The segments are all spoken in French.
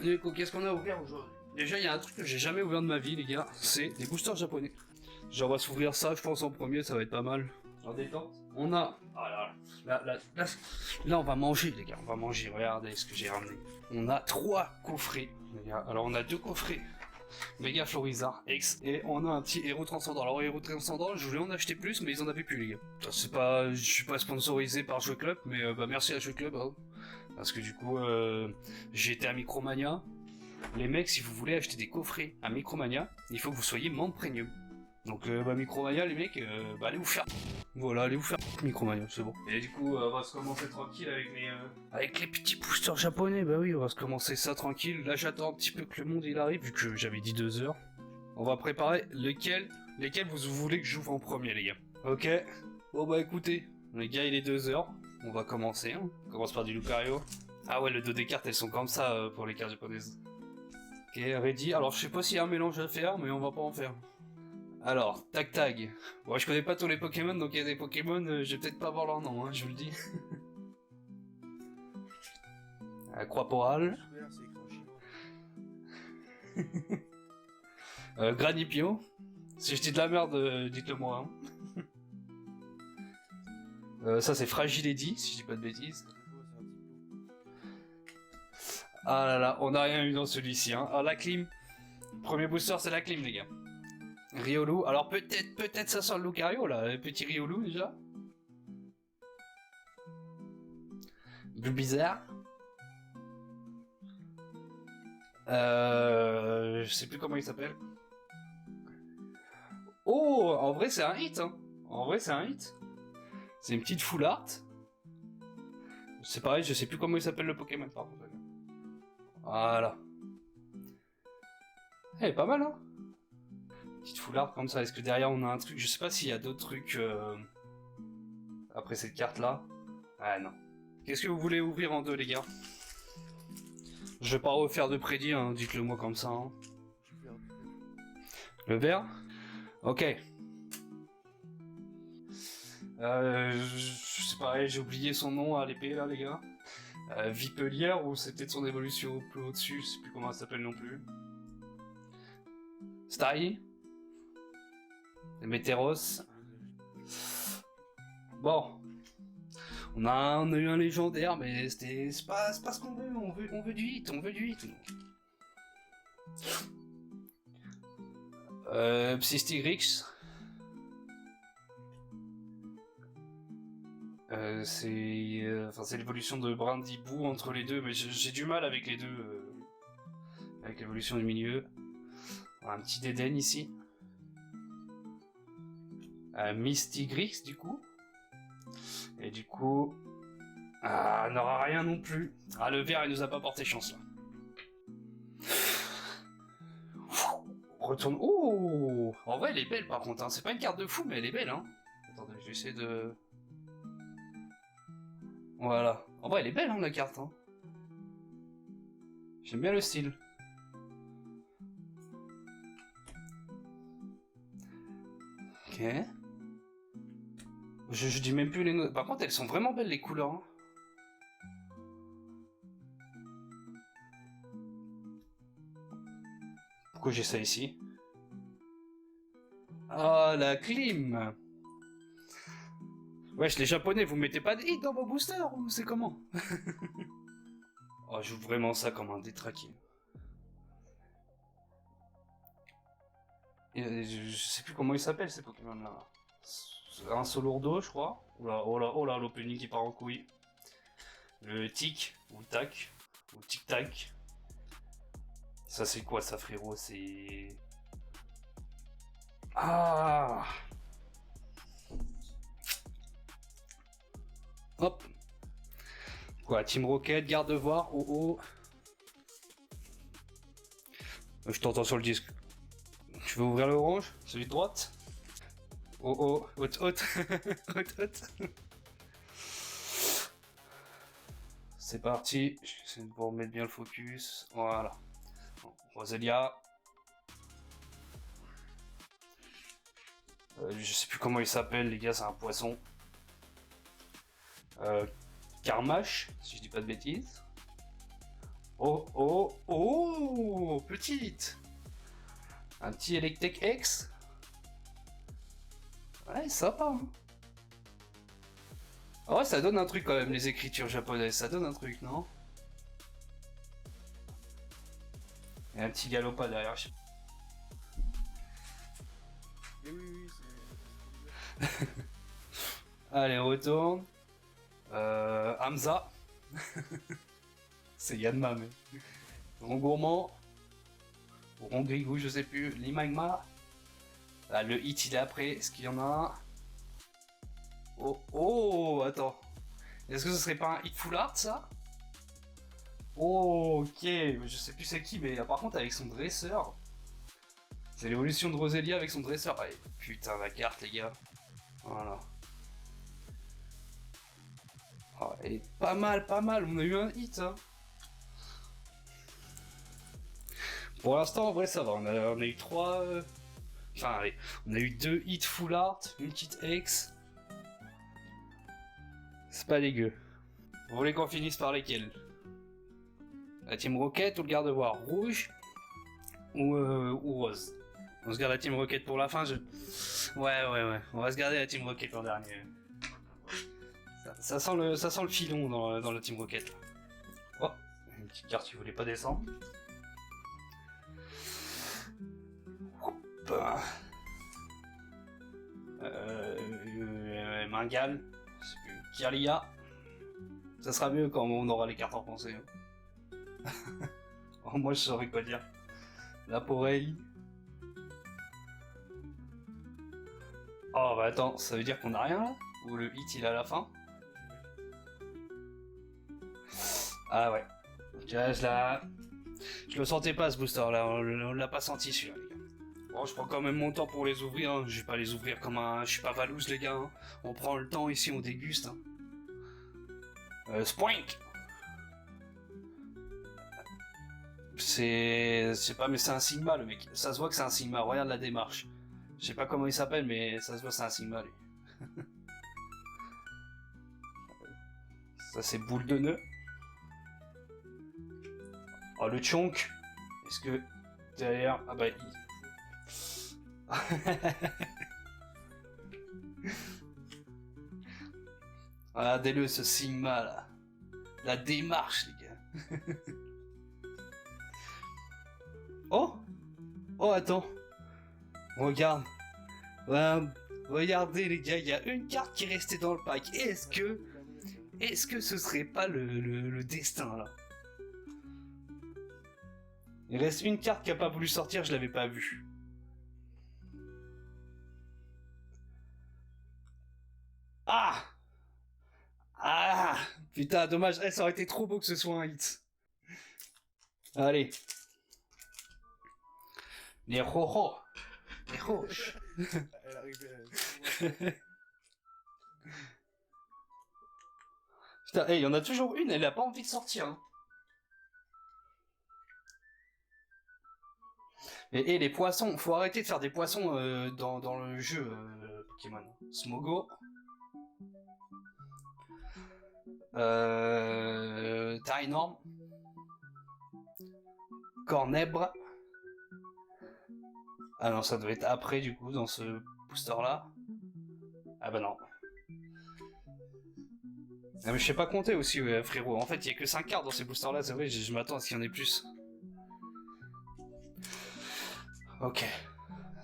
Du coup, qu'est-ce qu'on a ouvert aujourd'hui? Déjà, il y a un truc que j'ai jamais ouvert de ma vie, les gars, c'est des boosters japonais. Genre, on va s'ouvrir ça, je pense, en premier, ça va être pas mal. En détente. On a... Ah là, on va manger, les gars, on va manger. Regardez ce que j'ai ramené. On a 3 coffrets, les gars. Alors, on a 2 coffrets. Méga Florizard X, et on a un petit héros transcendant. Alors héros transcendant, je voulais en acheter plus, mais ils en avaient plus, les gars. C'est pas, je suis pas sponsorisé par Jeux Club, mais bah merci à Jeux Club, hein, parce que du coup j'ai été à Micromania. Les mecs, si vous voulez acheter des coffrets à Micromania, il faut que vous soyez membre premium. Donc bah Micromania, les mecs, bah allez vous faire. Voilà, allez vous faire Micromania, c'est bon. Et du coup, on va se commencer tranquille avec les petits boosters japonais. Bah oui, on va se commencer ça tranquille. Là, j'attends un petit peu que le monde il arrive, vu que j'avais dit 2 heures. On va préparer lesquels vous voulez que j'ouvre en premier, les gars. Ok. Bon bah écoutez, les gars, il est 2 heures. On va commencer. Hein. On commence par du Lucario. Ah ouais, le dos des cartes, elles sont comme ça pour les cartes japonaises. Ok, ready. Alors, je sais pas s'il y a un mélange à faire, mais on va pas en faire. Alors, Tag Tag. Bon, je connais pas tous les Pokémon, donc il y a des Pokémon, je vais peut-être pas voir leur nom, hein, je vous le dis. Croix-Poral. Granipio. Si je dis de la merde, dites-le moi. Hein. Ça c'est Fragile Eddy, si je dis pas de bêtises. Ah là là, on a rien eu dans celui-ci. Hein. Ah, la clim. Premier booster, c'est la clim, les gars. Riolu, alors peut-être ça sent le Lucario là, le petit Riolu déjà. Bleu bizarre. Je sais plus comment il s'appelle. Oh, en vrai c'est un hit hein. En vrai c'est un hit. C'est une petite full art. C'est pareil, je sais plus comment il s'appelle le Pokémon par contre. Voilà. Elle est pas mal hein. Petite full art comme ça, est-ce que derrière on a un truc? Je sais pas s'il y a d'autres trucs après cette carte là. Ah non. Qu'est-ce que vous voulez ouvrir en deux les gars? Je vais pas refaire de prédit, hein, dites-le moi comme ça. Hein. Le vert? Ok. C'est pareil, j'ai oublié son nom à l'épée là les gars. Vipelière ou c'est peut-être son évolution plus au-dessus, je sais plus comment elle s'appelle non plus. Style. Météros. Bon. On a eu un légendaire, mais c'est pas ce qu'on veut. On veut du hit, Psystigrix. C'est l'évolution de Brandibou entre les deux, mais j'ai du mal avec les deux. Avec l'évolution du milieu. Un petit Dédaigne ici. Mystigrix du coup. Et du coup... Ah, on n'aura rien non plus. Ah, le vert, il nous a pas porté chance là. On retourne... Oh, en vrai, elle est belle par contre. Hein. C'est pas une carte de fou, mais elle est belle. Hein. Attendez, je vais essayer de... Voilà. En vrai, elle est belle hein, la carte. Hein. J'aime bien le style. Ok. Je dis même plus les notes. Par contre, elles sont vraiment belles les couleurs. Hein. Pourquoi j'ai ça ici? Ah, la clim! Wesh, les japonais, vous mettez pas de hit dans vos boosters ou c'est comment? Oh, je joue vraiment ça comme un détraqué. Je sais plus comment ils s'appellent ces Pokémon là. Un Solourdo, je crois. Oh là, l'opening qui part en couille. Le tic, ou le tac, ou le tic-tac. Ça c'est quoi ça frérot? C'est... Ah! Hop! Quoi, Team Rocket, garde-voir, oh. Je t'entends sur le disque. Tu veux ouvrir l'orange? Celui de droite? Oh, haute. C'est parti, j'essaie de vous remettre bien le focus. Voilà. Bon, Roselia. Je sais plus comment il s'appelle, les gars, c'est un poisson. Carmache, si je dis pas de bêtises. Oh, hit. Un petit Electek X. Ouais, sympa. Hein. Ah ouais, ça donne un truc quand même, les écritures japonaises. Ça donne un truc, non? Et un petit galopin derrière. Et oui, Allez, retourne. Hamza. C'est Yanma, mais. Rond gourmand. Rond grigou, je sais plus. Limagma. Ah, le hit il est après. Est-ce qu'il y en a un? Oh, oh, attends. Est-ce que ce serait pas un hit full art ça? Oh, ok. Je sais plus c'est qui, mais par contre avec son dresseur. C'est l'évolution de Roselia avec son dresseur. Allez, putain, la carte, les gars. Voilà. Oh, elle est pas mal, pas mal. On a eu un hit, hein. Pour l'instant, en vrai, ça va. On a eu 3. Enfin, allez, on a eu 2 hits full art, une petite X. C'est pas dégueu. Vous voulez qu'on finisse par lesquels? La Team Rocket ou le garde-voir? Rouge ou rose? On se garde la Team Rocket pour la fin, Ouais. On va se garder la Team Rocket en dernier. Ça sent le filon dans la Team Rocket. Oh, une petite carte qui voulait pas descendre. Hop. Mangal. Kirlia. Ça sera mieux quand on aura les cartes en pensée. Oh, moi je saurais quoi dire. La Porei. Oh bah attends, ça veut dire qu'on a rien là? Ou le hit il est à la fin? Ah ouais. Je le sentais pas ce booster là, on l'a pas senti celui-là les gars. Bon, je prends quand même mon temps pour les ouvrir, hein. Je vais pas les ouvrir comme un... Je suis pas Valouz les gars, hein. On prend le temps ici, on déguste. Hein. Spoink. C'est pas, mais c'est un Sigma le mec. Ça se voit que c'est un Sigma, regarde la démarche. Je sais pas comment il s'appelle, mais ça se voit c'est un Sigma lui. Ça c'est boule de nœud. Oh le chonk. Est-ce que derrière... Ah bah regardez-le ce Sigma là. La démarche les gars. Oh. Oh attends. Regarde. Ouais, regardez les gars, il y a une carte qui est restée dans le pack. Est-ce que ce serait pas le destin là? Il reste une carte qui a pas voulu sortir, je l'avais pas vue. Ah! Ah! Putain, dommage, ça aurait été trop beau que ce soit un hit. Allez. Les roros. Les roches. Elle arrive. Putain, il y en a toujours une, elle a pas envie de sortir. Hein. Et les poissons, faut arrêter de faire des poissons dans le jeu Pokémon. Smogo. Taille énorme. Cornèbre. Ah non, ça doit être après du coup dans ce booster là. Ah bah non. Ah mais je sais pas compter aussi frérot. En fait il y a que 5 cartes dans ces boosters là, c'est vrai, je m'attends à ce qu'il y en ait plus. Ok.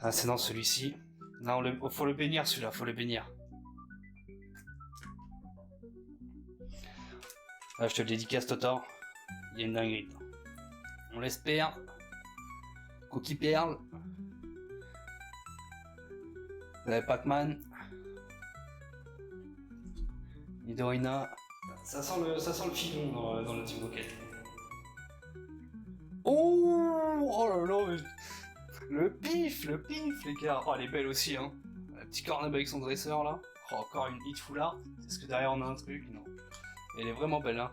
Ah c'est dans celui-ci. Non, faut le bénir celui-là, faut le bénir. Ah, je te le dédicace Totor. Il y a une dinguerie. On l'espère. Cookie Perle. Pac-Man. Nidorina. Ça sent le filon dans le Team Rocket. Oh là là, le pif, les gars. Oh, elle est belle aussi, hein. Le petit cornet avec son dresseur là. Oh, encore une hit full art. Est-ce que derrière on a un truc? Non. Elle est vraiment belle, hein.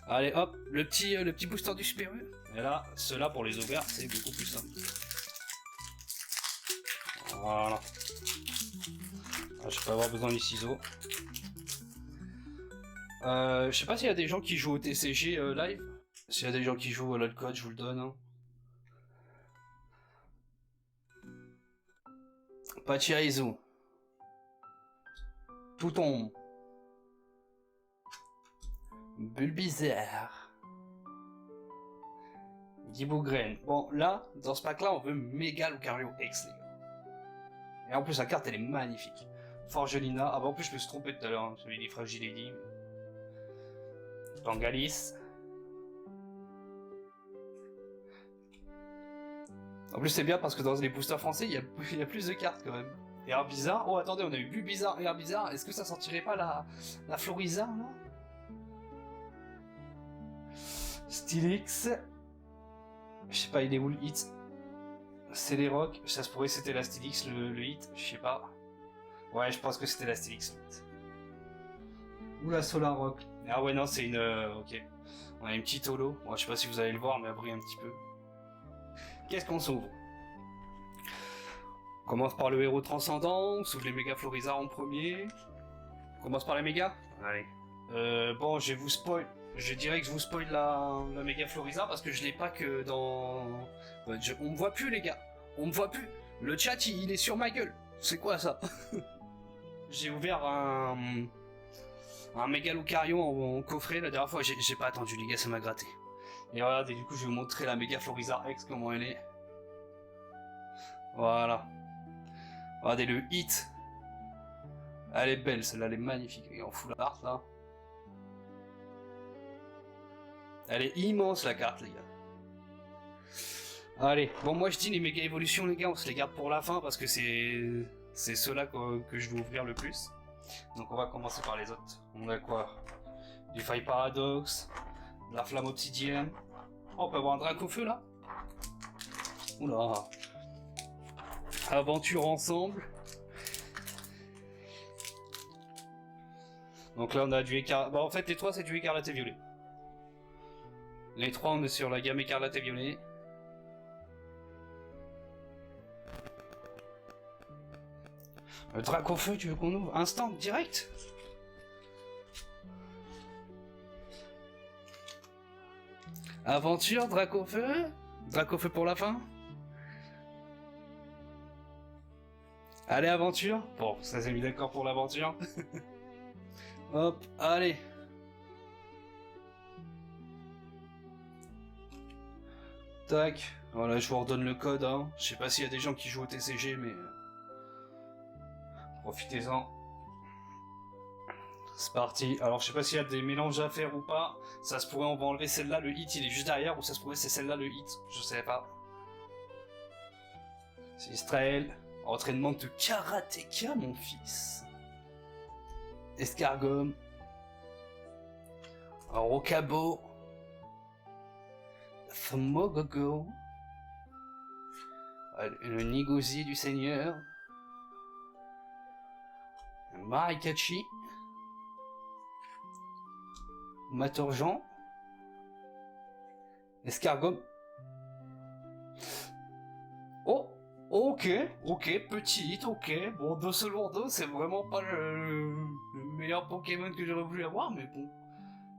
Allez, hop, le petit booster du Super U. Et là, ceux-là pour les ouvrir, c'est beaucoup plus simple. Voilà. Ah, je vais pas avoir besoin du ciseau. Je sais pas s'il y a des gens qui jouent au TCG live. S'il y a des gens qui jouent à l'alcool, je vous le donne. Hein. Pachirisu. Touton. Bulbizarre. Gibougren. Bon, là, dans ce pack-là, on veut méga Lucario X, les gars. Et en plus, la carte, elle est magnifique. Forgelina. Ah bah, en plus, je me suis trompé tout à l'heure. Hein. J'avais dit Fragility. Pangalis. En plus, c'est bien parce que dans les boosters français, il y a plus de cartes quand même. Et Herbizarre. Oh, attendez, on a eu Bulbizarre et Herbizarre. Est-ce que ça sortirait pas la Florizarre, là? Stylix. Je sais pas, il est où le hit? C'est les rocks. Ça se pourrait c'était la Stylix le hit. Je sais pas. Ouais, je pense que c'était la Stylix le hit. Ou la Solar Rock. Ah ouais, non, c'est une... ok. On a une petite holo. Bon, je sais pas si vous allez le voir, mais elle brille un petit peu. Qu'est-ce qu'on s'ouvre? On commence par le héros transcendant, on s'ouvre les méga Florizarre en premier. On commence par les méga? Allez. Bon, je vais vous spoil. Je dirais que je vous spoil la méga Florizarre parce que je l'ai pas que dans... on me voit plus, les gars. On me voit plus. Le chat, il est sur ma gueule. C'est quoi ça? J'ai ouvert un méga Lucario en coffret la dernière fois. J'ai pas attendu, les gars, ça m'a gratté. Et regardez, du coup, je vais vous montrer la méga Florizarre X, comment elle est. Voilà. Regardez le hit. Elle est belle, celle-là, elle est magnifique. Elle est en full art, là. Elle est immense, la carte, les gars. Allez, bon, moi, je dis les méga évolutions, les gars, on se les garde pour la fin, parce que c'est ceux-là que je vais ouvrir le plus. Donc, on va commencer par les autres. On a quoi? Du Fire Paradox, de la Flamme Obsidienne. Oh, on peut avoir un Dracofeu, là. Oula. Aventure ensemble. Donc là on a du écarlate. Bah en fait les trois c'est du écarlate et violet. Les trois on est sur la gamme écarlate et violet. Le Dracofeu tu veux qu'on ouvre? Instant, direct? Aventure, Dracofeu? Dracofeu pour la fin? Allez, aventure. Bon, ça s'est mis d'accord pour l'aventure. Hop, allez. Tac. Voilà, je vous redonne le code. Hein. Je sais pas s'il y a des gens qui jouent au TCG, mais... profitez-en. C'est parti. Alors, je sais pas s'il y a des mélanges à faire ou pas. Ça se pourrait, on va enlever celle-là. Le hit, il est juste derrière. Ou ça se pourrait, c'est celle-là, le hit. Je sais pas. C'est Israël. Entraînement de karatéka, mon fils. Escargom. Rocabo. Thmogogo. Le Nigozi du Seigneur. Marikachi. Matorjan. Escargom. Oh! Ok, petite, ok. Bon, Dosolourdo, c'est vraiment pas le meilleur Pokémon que j'aurais voulu avoir, mais bon.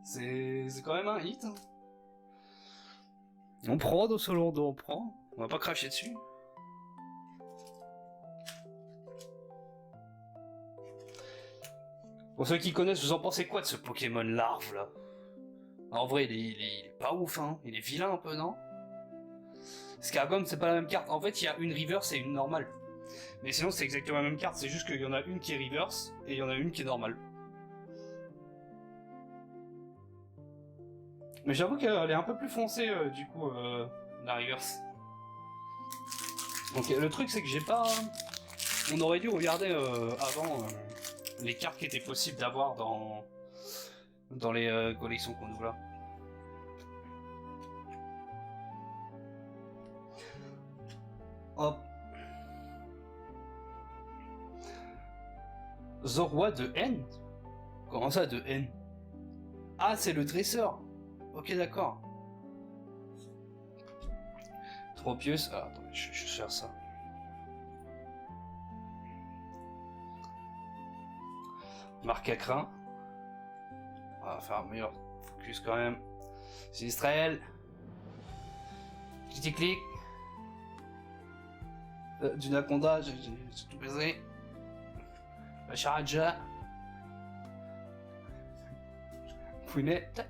C'est quand même un hit. Hein. On prend Dosolourdo, on prend. On va pas cracher dessus. Pour ceux qui connaissent, vous en pensez quoi de ce Pokémon larve là? En vrai, il est pas ouf, hein. Il est vilain un peu, non? Scargom, c'est pas la même carte. En fait, il y a une reverse et une normale. Mais sinon, c'est exactement la même carte. C'est juste qu'il y en a une qui est reverse et il y en a une qui est normale. Mais j'avoue qu'elle est un peu plus foncée, du coup, la reverse. Donc, le truc, c'est que j'ai pas... On aurait dû regarder avant les cartes qui étaient possibles d'avoir dans les collections qu'on ouvre là. Hop. Zorua de N? Comment ça de N? Ah, c'est le dresseur. Ok, d'accord. Tropius. Ah, attendez, je vais faire ça. Marc à crin. On va faire un meilleur focus quand même. Sinistrel. Clic. Du Naconda, j'ai tout baisé. La Sharaja. Fouinette.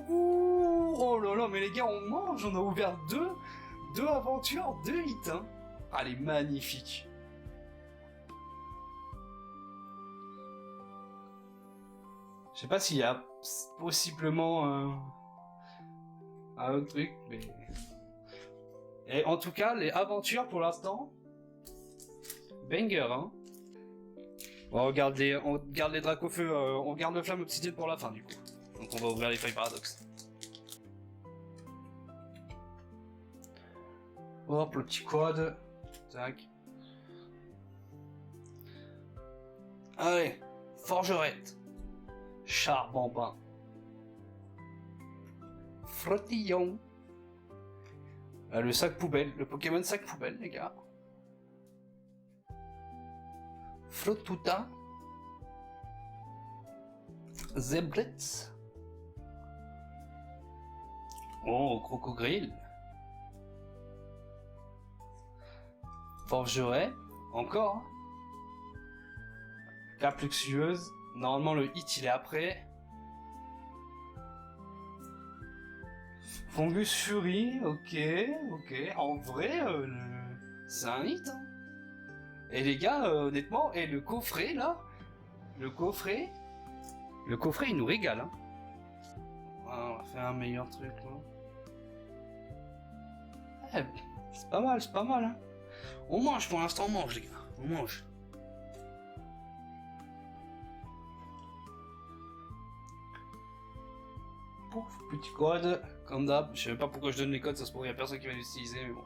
Ouh, oh là là, mais les gars, on mange, on a ouvert deux aventures, 2 hits, hein. Ah, elle est magnifique. Je sais pas s'il y a possiblement un autre truc, mais... Et en tout cas, les aventures, pour l'instant, banger, hein. Bon, on garde les dracs au feu, on garde le flamme obsidienne pour la fin, du coup. Donc on va ouvrir les feuilles paradoxes. Hop, le petit quad. Tac. Allez, forgerette. Charbon peint. Frottillon. Le sac poubelle, le Pokémon sac poubelle, les gars. Flottuta. Zeblets. Oh, Crocogrill. Forgeret. Encore. Hein. Cape luxueuse. Normalement, le hit, il est après. Fungus Fury. Ok. En vrai, c'est un hit. Hein. Et les gars, honnêtement, et le coffret, là. Le coffret, il nous régale. Hein. Ah, on va faire un meilleur truc, là. Eh, c'est pas mal, hein. On mange pour l'instant, on mange, les gars. On mange. Pouf, petit code, comme d'hab. Je sais même pas pourquoi je donne les codes, ça se pourrait, y a personne qui va l'utiliser, mais bon.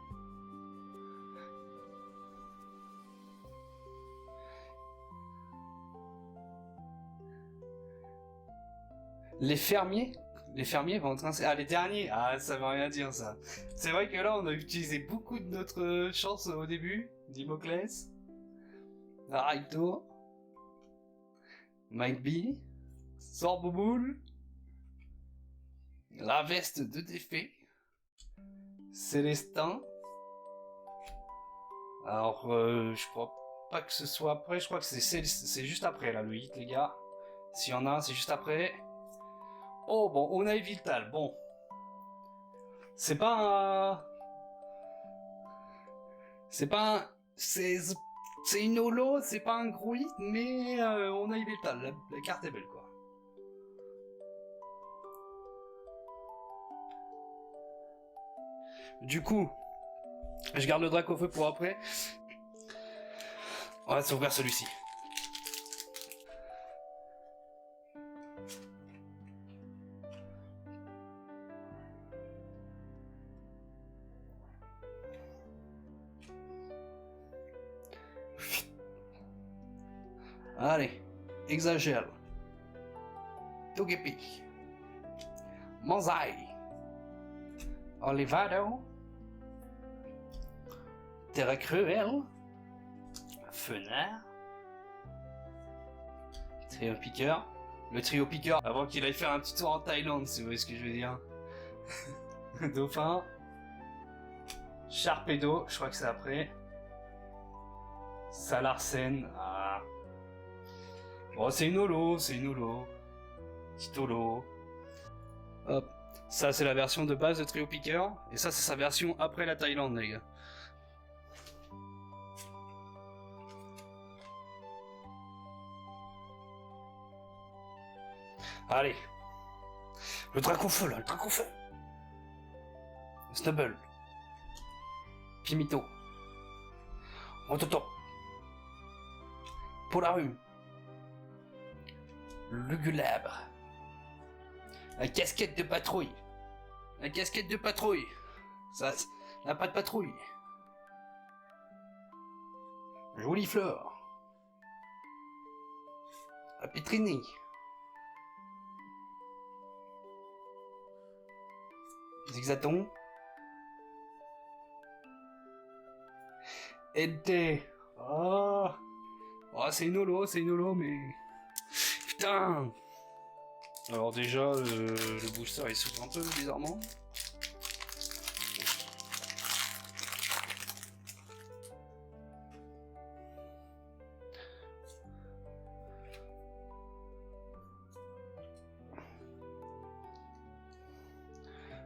Les fermiers vont tracer. Ah, les derniers. Ah, ça veut rien dire, ça. C'est vrai que là, on a utilisé beaucoup de notre chance au début. Dimoclès. Raito. Mike B. Sorboboul. La veste de défait. Célestin. Alors, je crois pas que ce soit après. Je crois que c'est juste après, là, le hit, les gars. S'il y en a un, c'est juste après. Oh, bon, on a Eviltal, bon. C'est pas un... C'est une holo, c'est pas un gros hit, mais on a Eviltal, la carte est belle, quoi. Du coup, je garde le drac au feu pour après. On va s'ouvrir celui-ci. Allez, exagère. Togepi. Monzai. Olivado. Terra Cruelle. Fenard. Trio Piqueur. Le trio Piqueur avant qu'il aille faire un petit tour en Thaïlande, si vous voyez ce que je veux dire. Dauphin. Sharpedo, je crois que c'est après. Salarsen. Ah. Bon, c'est une holo, Petit holo. Hop. Ça, c'est la version de base de Trio Piqueur. Et ça, c'est sa version après la Thaïlande, les gars. Allez. Le drac au feu, là, le drac au feu. Snubble. Pimito. Rototo. Polarum. Lugulabre. La casquette de patrouille. Ça, n'a pas de patrouille. Jolie fleur. La pétrinée. Zigzaton. Ente. Oh, c'est une holo, mais... Putain. Alors déjà, le booster il s'ouvre un peu bizarrement.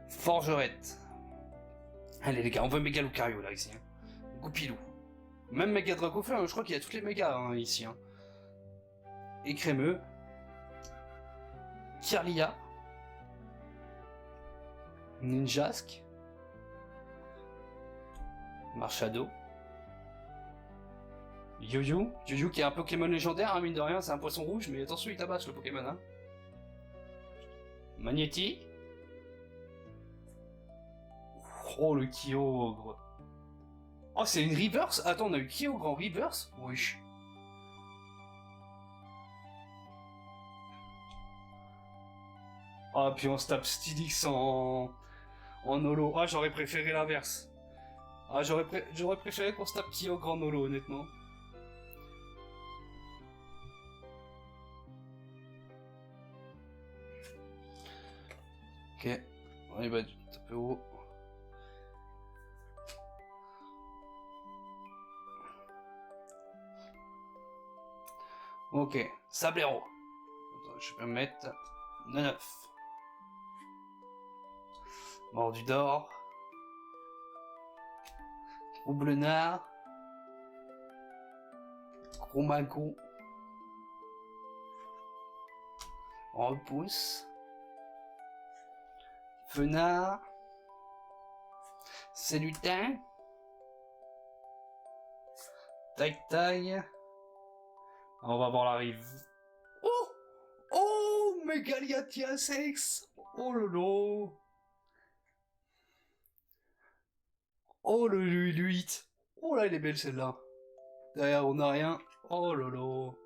Forgerette. Allez les gars, on veut méga Lucario là ici. Hein. Goupilou. Même méga Dracofeu, hein, je crois qu'il y a toutes les mégas hein, ici. Hein. Écrémeux. Kirlia. Ninjask. Marshado. Yo-Yo. Yo-Yo qui est un Pokémon légendaire, hein, mine de rien, c'est un poisson rouge, mais attention il tabasse le Pokémon. Hein. Magnéti. Oh le Kyogre. Oh c'est une reverse. Attends on a eu Kyogre en reverse. Wesh. Ah puis on se tape Stylix en holo. Ah j'aurais préféré l'inverse. Ah j'aurais préféré qu'on se tape Kyogre en holo honnêtement. Ok. On va taper haut. Ok, Sablero. Attends, je vais me mettre 9. Mordu d'or. Roublenard. Chromago. Repousse. Fenard. Célutin. Taille-taille. On va voir la rive. Oh! Oh! Megaliatia Sex! Oh lolo! Oh le 8! Oh là, elle est belle celle-là! Derrière, on n'a rien. Oh lolo!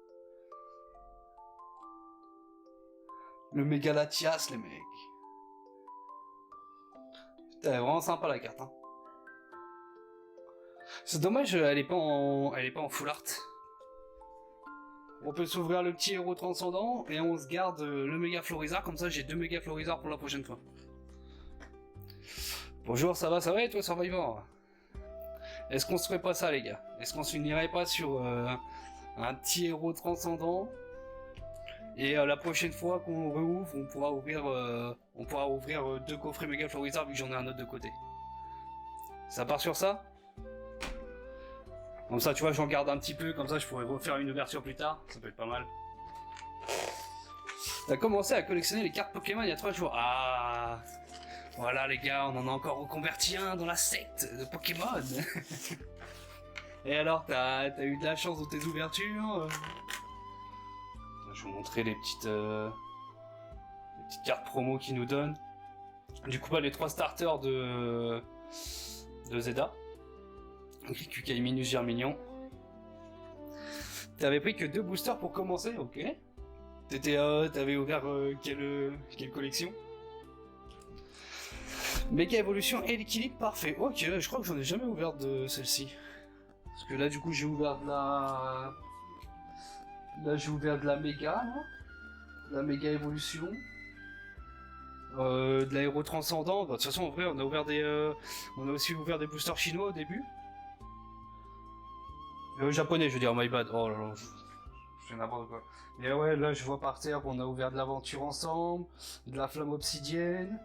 Le Mégalatias, les mecs! Putain, elle est vraiment sympa la carte, hein. C'est dommage, elle est pas en full art. On peut s'ouvrir le petit héros transcendant et on se garde le méga Florizard, comme ça j'ai 2 méga Florizard pour la prochaine fois. Bonjour, ça va et toi Survivor? Est-ce qu'on se ferait pas ça les gars? Est-ce qu'on se finirait pas sur un petit héros transcendant? Et la prochaine fois qu'on rouvre, on pourra ouvrir 2 coffrets méga Florizard vu que j'en ai un autre de côté. Ça part sur ça? Comme ça, tu vois, j'en garde un petit peu, comme ça je pourrais refaire une ouverture plus tard, ça peut être pas mal. T'as commencé à collectionner les cartes Pokémon il y a 3 jours. Ah, voilà les gars, on en a encore reconverti un dans la secte de Pokémon. Et alors, t'as eu de la chance dans tes ouvertures? Je vais vous montrer les petites cartes promo qu'ils nous donnent. Du coup, les 3 starters de Zeda. QK Minus Germignon. T'avais pris que 2 boosters pour commencer, ok. T'avais ouvert quelle collection? Méga évolution et l'équilibre parfait. Ok, je crois que j'en ai jamais ouvert de celle-ci. Parce que là du coup j'ai ouvert de la... Là j'ai ouvert de la méga, là. La méga évolution. De l'aéro transcendant. Bah, de toute façon en vrai on a ouvert on a aussi ouvert des boosters chinois au début. Japonais, je veux dire, my bad. Oh là là, je fais n'importe quoi. Et ouais, là, je vois par terre qu'on a ouvert de l'aventure ensemble, de la flamme obsidienne,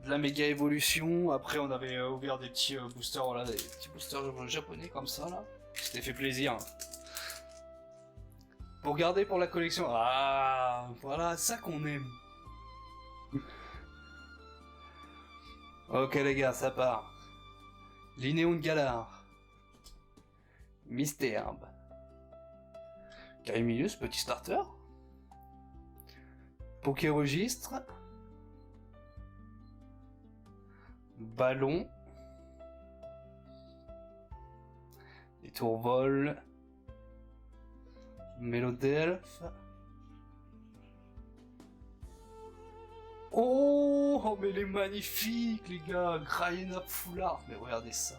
de la méga évolution. Après, on avait ouvert des petits boosters, voilà, des petits boosters japonais comme ça, là. C'était fait plaisir. Pour garder pour la collection. Ah, voilà, ça qu'on aime. Ok, les gars, ça part. Linéon de Galar. Mystherbe. Carimilius, petit starter. Pokéregistre. Ballon. Et Tourvol. Mélodelphe. Oh, mais elle est magnifique, les gars. Graina Full Art, mais regardez ça.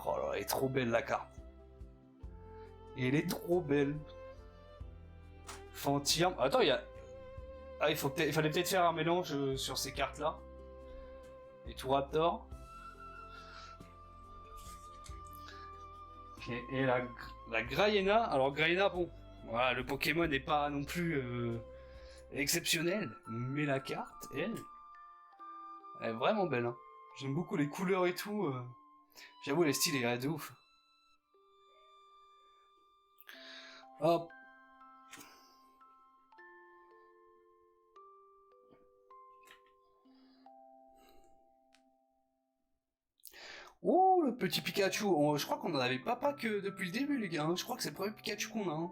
Oh là, elle est trop belle la carte. Et elle est trop belle. Fantium. Attends, il y a Ah, il fallait peut-être faire un mélange sur ces cartes-là. Et tout Raptor. Ok, et la Graiena. Alors Graiena, bon, voilà, le Pokémon n'est pas non plus exceptionnel, mais la carte, elle est vraiment belle. Hein. J'aime beaucoup les couleurs et tout. J'avoue, les styles est de ouf. Hop. Oh, le petit Pikachu. Je crois qu'on en avait pas que depuis le début, les gars. Hein. Je crois que c'est le premier Pikachu qu'on a. Hein.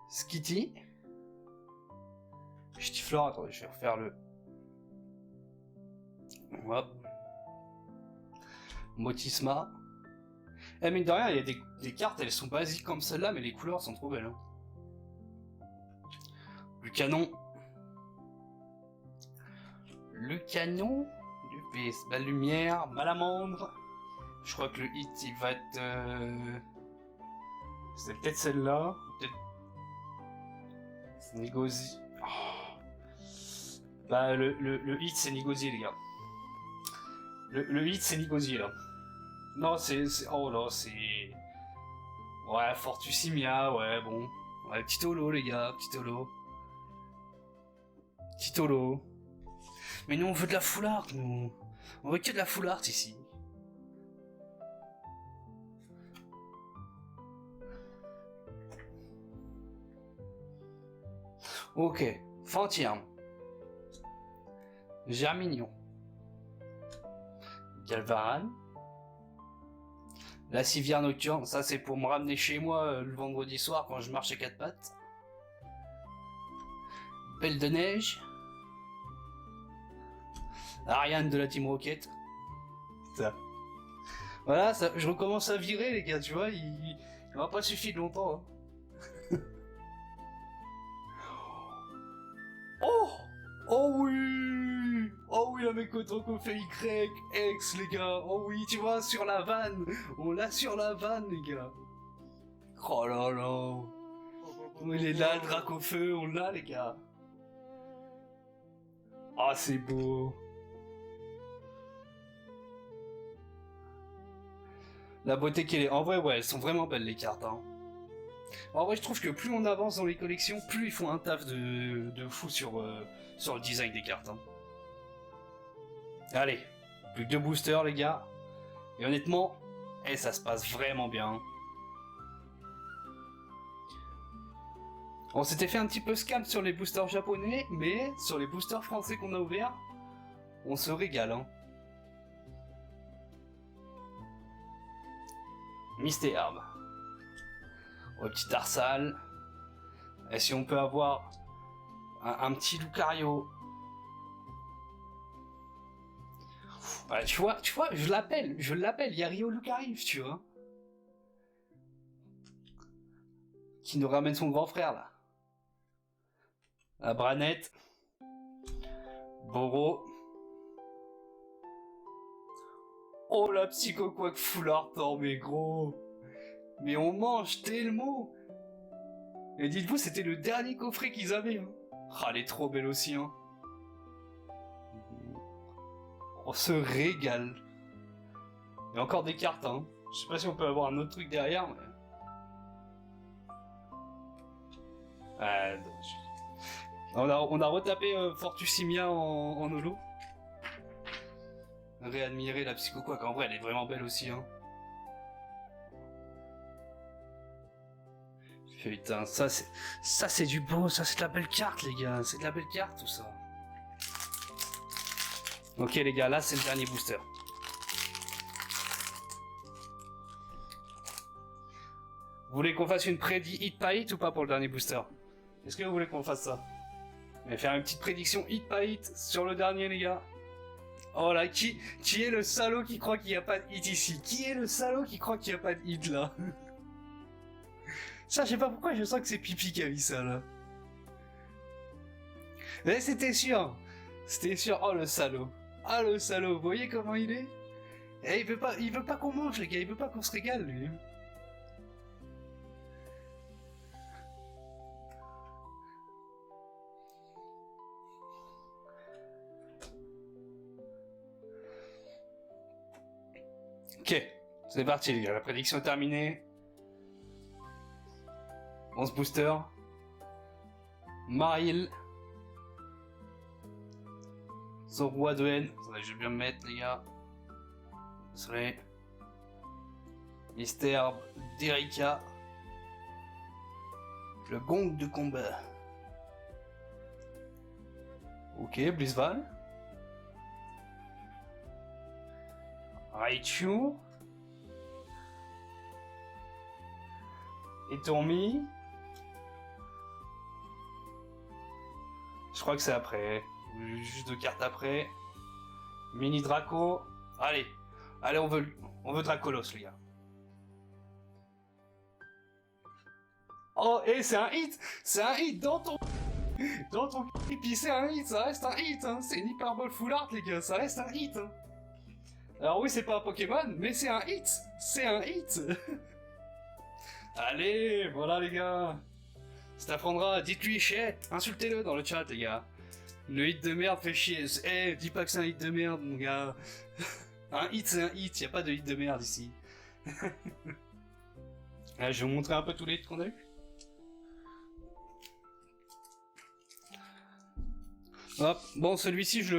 Skitty. Stifleur, attendez, je vais refaire le... Hop. Motisma. Eh, mine de rien, il y a des cartes, elles sont basiques comme celle-là, mais les couleurs sont trop belles. Hein. Le canon. Le canon du PS. La lumière, Malamandre. Je crois que le hit, il va être... C'est peut-être celle-là. Peut-être... Nigozi. Oh. Bah, le hit, c'est Nigozi, les gars. Le hit, c'est Nigozi, là. Non, c'est... Oh là, c'est... Ouais, Fortusimia, ouais, bon. Ouais, petit holo, les gars, petit holo. Petit holo. Mais nous, on veut de la full art, nous. On veut que de la full art, ici. Ok. Fantierne. Germignon. Galvaran. La civière nocturne, ça c'est pour me ramener chez moi le vendredi soir quand je marche à quatre pattes. Belle de neige. Ariane de la Team Rocket. Ça. Voilà, ça, je recommence à virer les gars, tu vois, il m'a pas suffi de longtemps. Hein. Oh! Oh oui! Oh oui, la Mekoto qu'on fait Y, X les gars. Oh oui, tu vois, sur la vanne. On l'a sur la vanne les gars. Oh là là. Oh, il est là, le drac au feu, on l'a les gars. Ah, c'est beau. La beauté qu'elle est. En vrai, ouais, elles sont vraiment belles les cartes. Hein. En vrai, je trouve que plus on avance dans les collections, plus ils font un taf de fou sur le design des cartes. Hein. Allez, plus que 2 boosters les gars. Et honnêtement, ça se passe vraiment bien. Hein. On s'était fait un petit peu scam sur les boosters japonais, mais sur les boosters français qu'on a ouverts, on se régale. Hein. Mystère. Ouais, petit Tarsal. Et si on peut avoir un petit Lucario. Ouais, tu vois, je l'appelle, il y a Ryo Lucario, tu vois. Qui nous ramène son grand frère, là. La Branette. Boro. Oh, la Psycho Quack Full Art, oh, mais gros. Mais on mange tellement. Et dites-vous, c'était le dernier coffret qu'ils avaient. Hein. Ah, elle est trop belle aussi, hein. On se régale. Il y a encore des cartes, hein. Je sais pas si on peut avoir un autre truc derrière, mais... On a retapé Fortusimia en holo. Réadmirer la Psycho Quack, en vrai elle est vraiment belle aussi, hein. Putain, ça c'est du beau, ça c'est de la belle carte les gars, c'est de la belle carte tout ça. Ok les gars, là c'est le dernier booster. Vous voulez qu'on fasse une prédit hit par hit ou pas pour le dernier booster? Est-ce que vous voulez qu'on fasse ça? On va faire une petite prédiction hit par hit sur le dernier les gars. Oh là, qui est le salaud qui croit qu'il n'y a pas de hit ici? Qui est le salaud qui croit qu'il n'y a pas de hit là? Ça, je sais pas pourquoi, je sens que c'est Pipi qui a mis ça, là. Mais c'était sûr. C'était sûr. Oh, le salaud. Ah, le salaud. Vous voyez comment il est? Eh, il veut pas qu'on mange, les gars. Il veut pas qu'on se régale, lui. Ok, c'est parti les gars, la prédiction est terminée. 11 booster. Maril. Zoroa de haine. Attendez, je vais bien me mettre les gars. Désolé. Mystère d'Erika. Le gong de combat. Ok, Blizzval. Raichu. Et Tourmi. Je crois que c'est après. Juste 2 cartes après. Mini Draco. Allez. Allez, on veut Dracolos, les gars. Oh, et c'est un hit. C'est un hit dans ton... Dans ton... Et puis c'est un hit, ça reste un hit. Hein. C'est une Hyperball Full Art, les gars. Ça reste un hit. Hein. Alors oui, c'est pas un Pokémon, mais c'est un hit. C'est un hit. Allez, voilà, les gars. Ça t'apprendra, dites-lui chet, insultez-le dans le chat, les gars. Le hit de merde fait chier. Eh, dis pas que c'est un hit de merde, mon gars. Un hit, c'est un hit, y a pas de hit de merde ici. Là, je vais vous montrer un peu tous les hits qu'on a eu. Hop, bon, celui-ci, je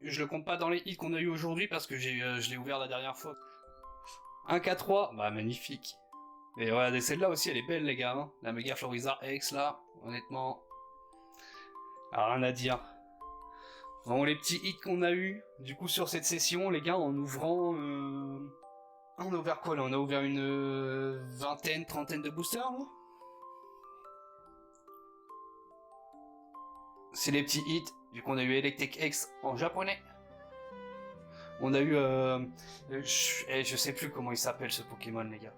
le compte pas dans les hits qu'on a eu aujourd'hui parce que je l'ai ouvert la dernière fois. 1K3, bah magnifique. Et regardez, celle-là aussi, elle est belle, les gars. Hein. La Mega Florizard X, là, honnêtement. Ah, rien à dire. Bon, les petits hits qu'on a eu, du coup, sur cette session, les gars, en ouvrant... On a ouvert quoi, là? On a ouvert une vingtaine, trentaine de boosters, là. C'est les petits hits. Du coup, on a eu Electric X en japonais. On a eu... je sais plus comment il s'appelle, ce Pokémon, les gars.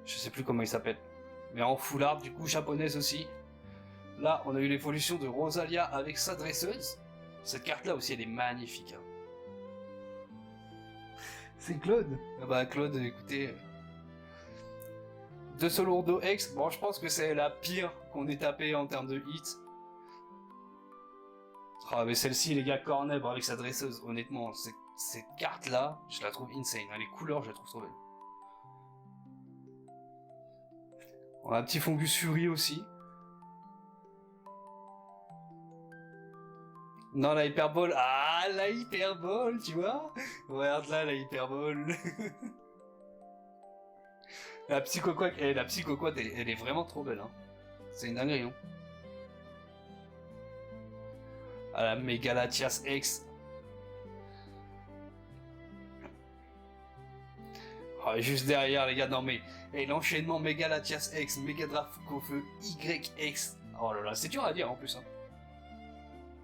Je sais plus comment il s'appelle. Mais en full art, du coup, japonaise aussi. Là, on a eu l'évolution de Rosalia avec sa dresseuse. Cette carte-là aussi, elle est magnifique. Hein. C'est Claude. Ah bah, Claude, écoutez... De Solourdo X, bon, je pense que c'est la pire qu'on ait tapé en termes de hits. Ah, mais celle-ci, les gars, Cornèbre avec sa dresseuse, honnêtement, cette carte-là, je la trouve insane. Les couleurs, je la trouve trop belle. On a un petit Fungus Fury aussi. Non, la Hyperball. Ah, la Hyperball, tu vois. Regarde là, la Hyperball. La Psychoquack, elle est vraiment trop belle. Hein. C'est une dinguerie. Hein. Ah, la Megalatias X. Oh, juste derrière, les gars, non mais... Et l'enchaînement Megalatias X, Megadrafeu YX. Oh là là, c'est dur à dire en plus. Hein.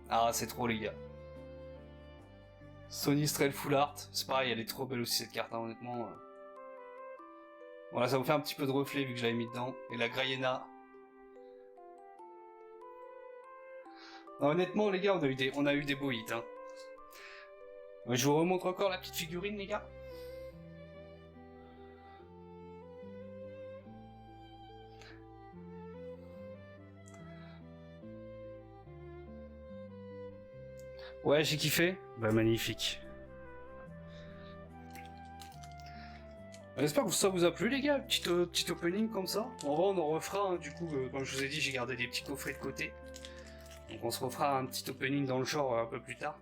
Ah, c'est trop, les gars. Sonistrel Full Art. C'est pareil, elle est trop belle aussi, cette carte, hein, honnêtement. Voilà, ça vous fait un petit peu de reflet vu que je l'avais mis dedans. Et la Grayena. Non, honnêtement, les gars, on a eu des beaux hits. Hein. Je vous remontre encore la petite figurine, les gars. Ouais, j'ai kiffé. Bah, magnifique. J'espère que ça vous a plu, les gars, petit opening comme ça. En vrai, on en refera, hein, du coup, comme je vous ai dit, j'ai gardé des petits coffrets de côté. Donc on se refera un petit opening dans le genre un peu plus tard.